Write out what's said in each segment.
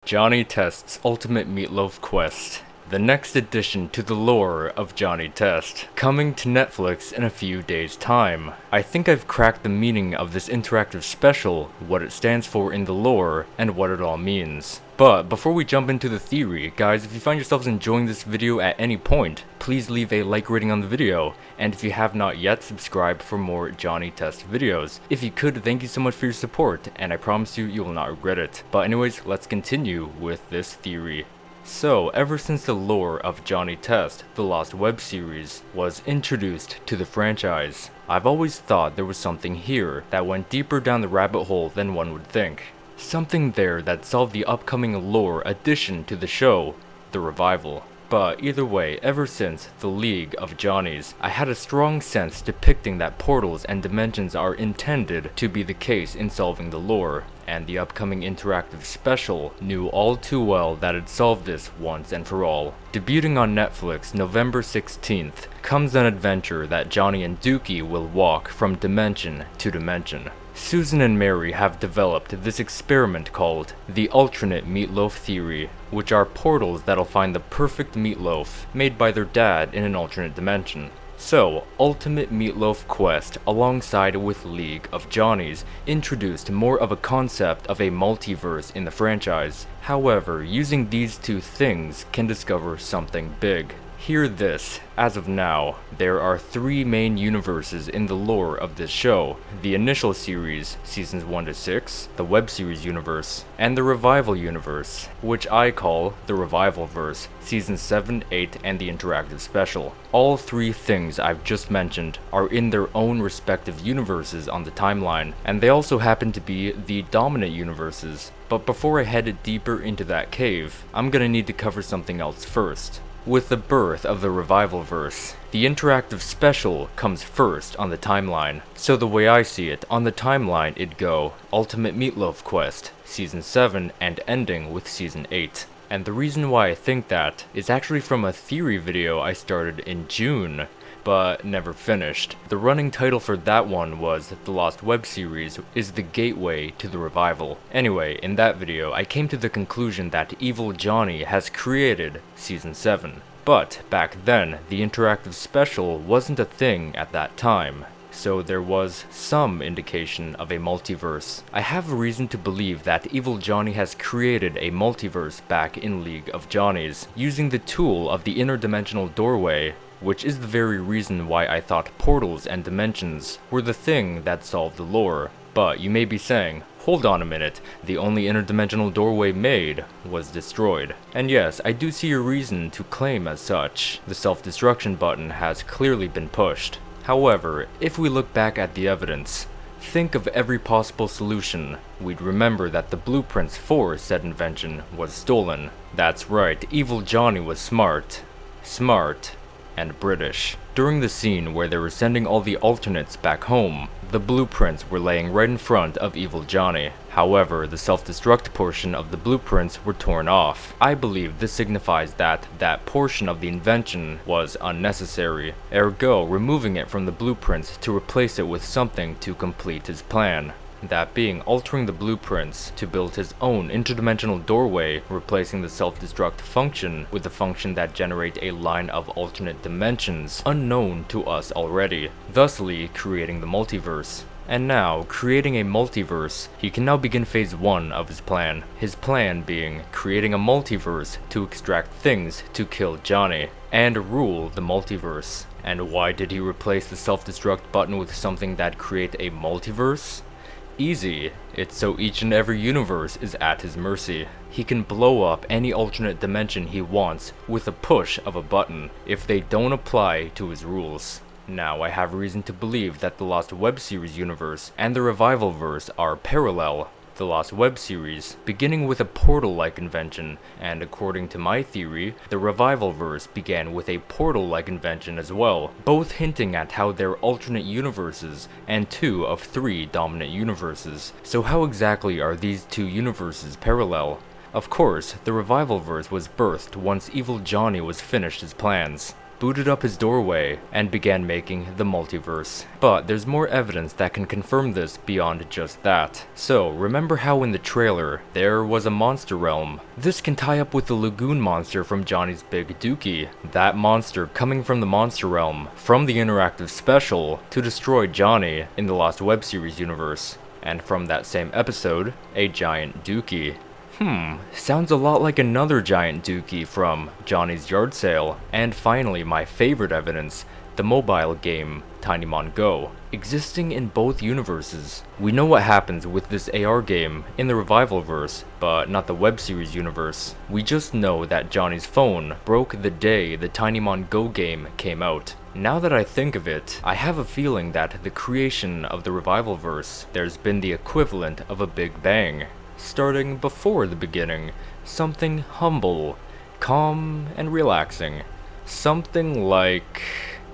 Johnny Test's Ultimate Meatloaf Quest, the next addition to the lore of Johnny Test, coming to Netflix in a few days' time. I think I've cracked the meaning of this interactive special, what it stands for in the lore, and what it all means. But before we jump into the theory, guys, if you find yourselves enjoying this video at any point, please leave a like rating on the video, and if you have not yet, subscribe for more Johnny Test videos. If you could, thank you so much for your support, and I promise you will not regret it. But anyways, let's continue with this theory. So, ever since the lore of Johnny Test, the Lost web series, was introduced to the franchise, I've always thought there was something here that went deeper down the rabbit hole than one would think. Something there that solved the upcoming lore addition to the show, the revival. But either way, ever since The League of Johnnies, I had a strong sense depicting that portals and dimensions are intended to be the case in solving the lore, and the upcoming interactive special knew all too well that it'd solve this once and for all. Debuting on Netflix November 16th, comes an adventure that Johnny and Dookie will walk from dimension to dimension. Susan and Mary have developed this experiment called the alternate meatloaf theory, which are portals that'll find the perfect meatloaf made by their dad in an alternate dimension. So, Ultimate Meatloaf Quest alongside with League of Johnnies introduced more of a concept of a multiverse in the franchise. However, using these two things can discover something big. Hear this, as of now, there are 3 main universes in the lore of this show: the initial series, seasons 1 to 6, the web series universe, and the revival universe, which I call the Revivalverse, seasons 7, 8, and the interactive special. All 3 things I've just mentioned are in their own respective universes on the timeline, and they also happen to be the dominant universes. But before I head deeper into that cave, I'm gonna need to cover something else first. With the birth of the Revivalverse, the interactive special comes first on the timeline. So the way I see it, on the timeline it'd go Ultimate Meatloaf Quest, Season 7, and ending with Season 8. And the reason why I think that is actually from a theory video I started in June, but never finished. The running title for that one was The Lost web series is the gateway to the revival. Anyway, in that video, I came to the conclusion that Evil Johnny has created Season 7. But back then, the interactive special wasn't a thing at that time, so there was some indication of a multiverse. I have a reason to believe that Evil Johnny has created a multiverse back in League of Johnnies, using the tool of the interdimensional doorway, which is the very reason why I thought portals and dimensions were the thing that solved the lore. But you may be saying, hold on a minute, the only interdimensional doorway made was destroyed. And yes, I do see a reason to claim as such. The self-destruction button has clearly been pushed. However, if we look back at the evidence, think of every possible solution, we'd remember that the blueprints for said invention was stolen. That's right, Evil Johnny was smart, and British. During the scene where they were sending all the alternates back home, the blueprints were laying right in front of Evil Johnny. However, the self-destruct portion of the blueprints were torn off. I believe this signifies that that portion of the invention was unnecessary, ergo removing it from the blueprints to replace it with something to complete his plan. That being altering the blueprints to build his own interdimensional doorway, replacing the self-destruct function with a function that generate a line of alternate dimensions unknown to us already, thusly creating the multiverse. And now, creating a multiverse, he can now begin phase 1 of his plan. His plan being creating a multiverse to extract things to kill Johnny and rule the multiverse. And why did he replace the self-destruct button with something that create a multiverse? Easy. It's so each and every universe is at his mercy. He can blow up any alternate dimension he wants with a push of a button if they don't apply to his rules. Now, I have reason to believe that the Lost web series universe and the Revivalverse are parallel. The Lost web series, beginning with a portal-like invention, and according to my theory, the Revivalverse began with a portal-like invention as well, both hinting at how they're alternate universes and 2 of 3 dominant universes. So how exactly are these 2 universes parallel? Of course, the Revivalverse was birthed once Evil Johnny was finished his plans. booted up his doorway, and began making the multiverse. But there's more evidence that can confirm this beyond just that. So, remember how in the trailer, there was a monster realm? This can tie up with the lagoon monster from Johnny's Big Dookie. That monster coming from the monster realm, from the interactive special, to destroy Johnny in the Lost web series universe. And from that same episode, a giant dookie. Sounds a lot like another giant dookie from Johnny's Yard Sale. And finally, my favorite evidence, the mobile game, Tinymon Go, existing in both universes. We know what happens with this AR game in the Revivalverse, but not the web series universe. We just know that Johnny's phone broke the day the Tinymon Go game came out. Now that I think of it, I have a feeling that the creation of the Revivalverse, there's been the equivalent of a Big Bang. Starting before the beginning, something humble, calm, and relaxing. Something like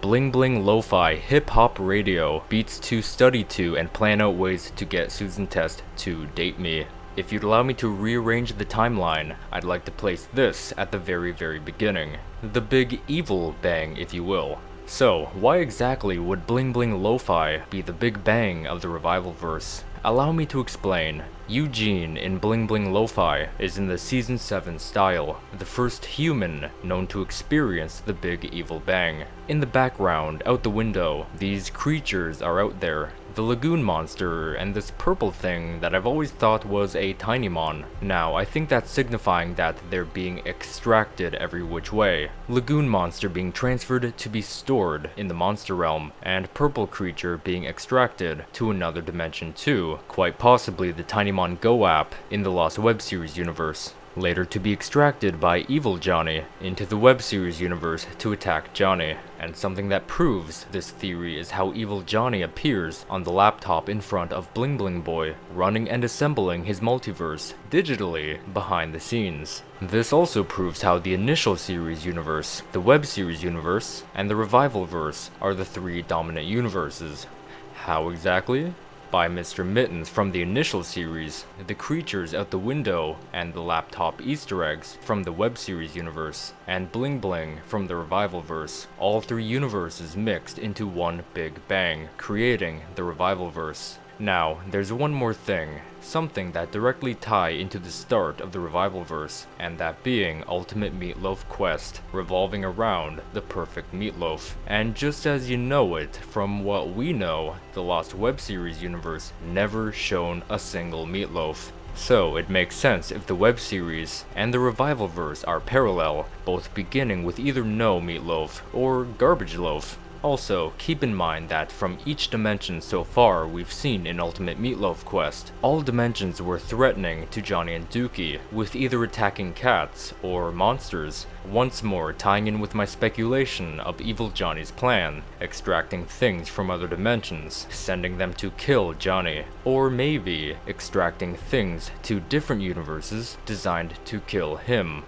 bling bling lo-fi hip-hop radio, beats to study to and plan out ways to get Susan Test to date me. If you'd allow me to rearrange the timeline, I'd like to place this at the very beginning. The big evil bang, if you will. So, why exactly would bling bling lo-fi be the big bang of the Revivalverse? Allow me to explain. Eugene in Bling Bling Lo-Fi is in the Season 7 style, the first human known to experience the Big Evil Bang. In the background, out the window, these creatures are out there. The lagoon monster and this purple thing that I've always thought was a Tinymon. Now, I think that's signifying that they're being extracted every which way. Lagoon monster being transferred to be stored in the monster realm, and purple creature being extracted to another dimension too, quite possibly the Tinymon Go app in the Lost web series universe. Later to be extracted by Evil Johnny into the web series universe to attack Johnny. And something that proves this theory is how Evil Johnny appears on the laptop in front of Bling Bling Boy, running and assembling his multiverse digitally behind the scenes. This also proves how the initial series universe, the web series universe, and the Revivalverse are the three dominant universes. How exactly? By Mr. Mittens from the initial series, the creatures out the window, and the laptop Easter eggs from the web series universe, and Bling Bling from the Revivalverse, all three universes mixed into one big bang, creating the Revivalverse. Now, there's one more thing, something that directly tie into the start of the Revivalverse, and that being Ultimate Meatloaf Quest, revolving around the perfect meatloaf. And just as you know it, from what we know, the Lost web series universe never shown a single meatloaf. So it makes sense if the web series and the Revivalverse are parallel, both beginning with either no meatloaf or garbage loaf. Also, keep in mind that from each dimension so far we've seen in Ultimate Meatloaf Quest, all dimensions were threatening to Johnny and Dookie, with either attacking cats or monsters, once more tying in with my speculation of Evil Johnny's plan, extracting things from other dimensions, sending them to kill Johnny, or maybe extracting things to different universes designed to kill him.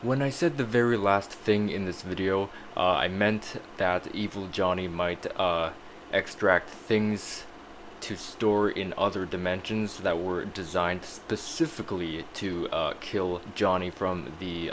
When I said the very last thing in this video, I meant that Evil Johnny might extract things to store in other dimensions that were designed specifically to kill Johnny from the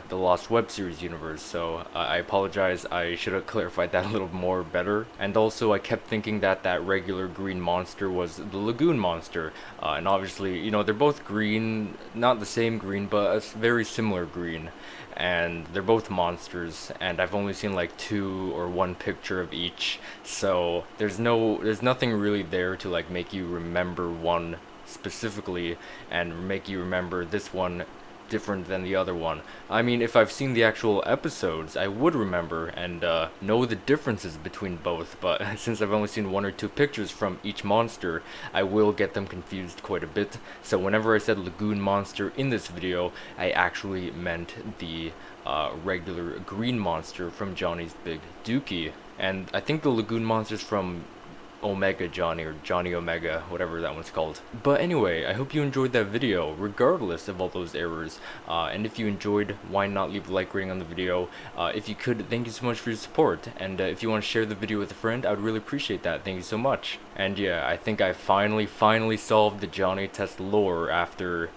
Lost web series universe. So I apologize, I should have clarified that a little more better. And also I kept thinking that that regular green monster was the lagoon monster, and obviously, you know, they're both green, not the same green, but a very similar green. And they're both monsters, and I've only seen like 2 or 1 picture of each, so there's nothing really there to like make you remember one specifically and make you remember this one different than the other one. I mean, if I've seen the actual episodes, I would remember and know the differences between both, but since I've only seen 1 or 2 pictures from each monster, I will get them confused quite a bit. So whenever I said lagoon monster in this video, I actually meant the regular green monster from Johnny's Big Dookie. And I think the lagoon monster's from Omega Johnny, or Johnny Omega, whatever that one's called. But anyway, I hope you enjoyed that video, regardless of all those errors. And if you enjoyed, why not leave a like rating on the video? If you could, thank you so much for your support. And if you want to share the video with a friend, I would really appreciate that. Thank you so much. And yeah, I think I finally solved the Johnny Test lore after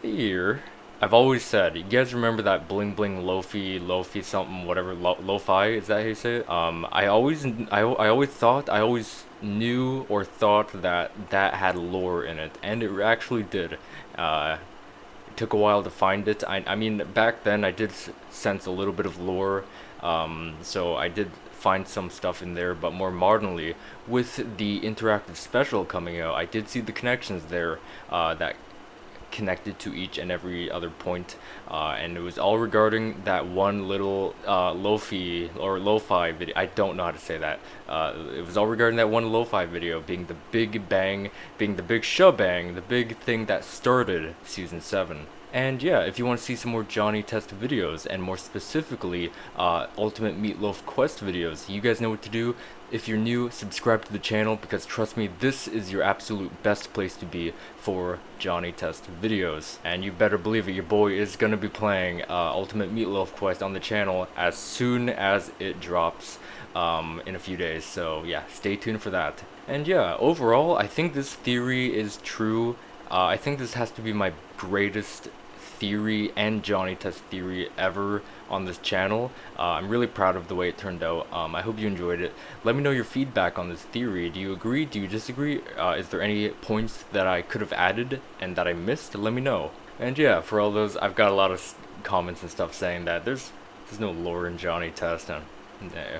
a year. I've always said, you guys remember that bling bling lofi something whatever lo-fi, is that how you say it? I always thought, I always knew or thought that that had lore in it, and it actually did. It took a while to find it. I mean, back then I did sense a little bit of lore, so I did find some stuff in there, but more modernly, with the interactive special coming out, I did see the connections there that connected to each and every other point, and it was all regarding that one little lo-fi video. I don't know how to say that. It was all regarding that one lo-fi video being the big bang, being the big shebang, the big thing that started season 7. And yeah, if you want to see some more Johnny Test videos, and more specifically, Ultimate Meatloaf Quest videos, you guys know what to do. If you're new, subscribe to the channel, because trust me, this is your absolute best place to be for Johnny Test videos. And you better believe it, your boy is going to be playing Ultimate Meatloaf Quest on the channel as soon as it drops in a few days. So yeah, stay tuned for that. And yeah, overall, I think this theory is true. I think this has to be my greatest theory and Johnny Test theory ever on this channel. I'm really proud of the way it turned out. I hope you enjoyed it. Let me know your feedback on this theory. Do you agree? Do you disagree? Is there any points that I could have added and that I missed? Let me know. And yeah, for all those, I've got a lot of comments and stuff saying that there's no lore in Johnny Test.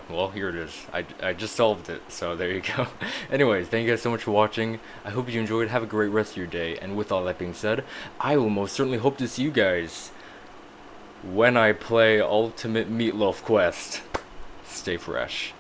Well, here it is. I just solved it, so there you go. Anyways, thank you guys so much for watching. I hope you enjoyed. Have a great rest of your day. And with all that being said, I will most certainly hope to see you guys when I play Ultimate Meatloaf Quest. Stay fresh.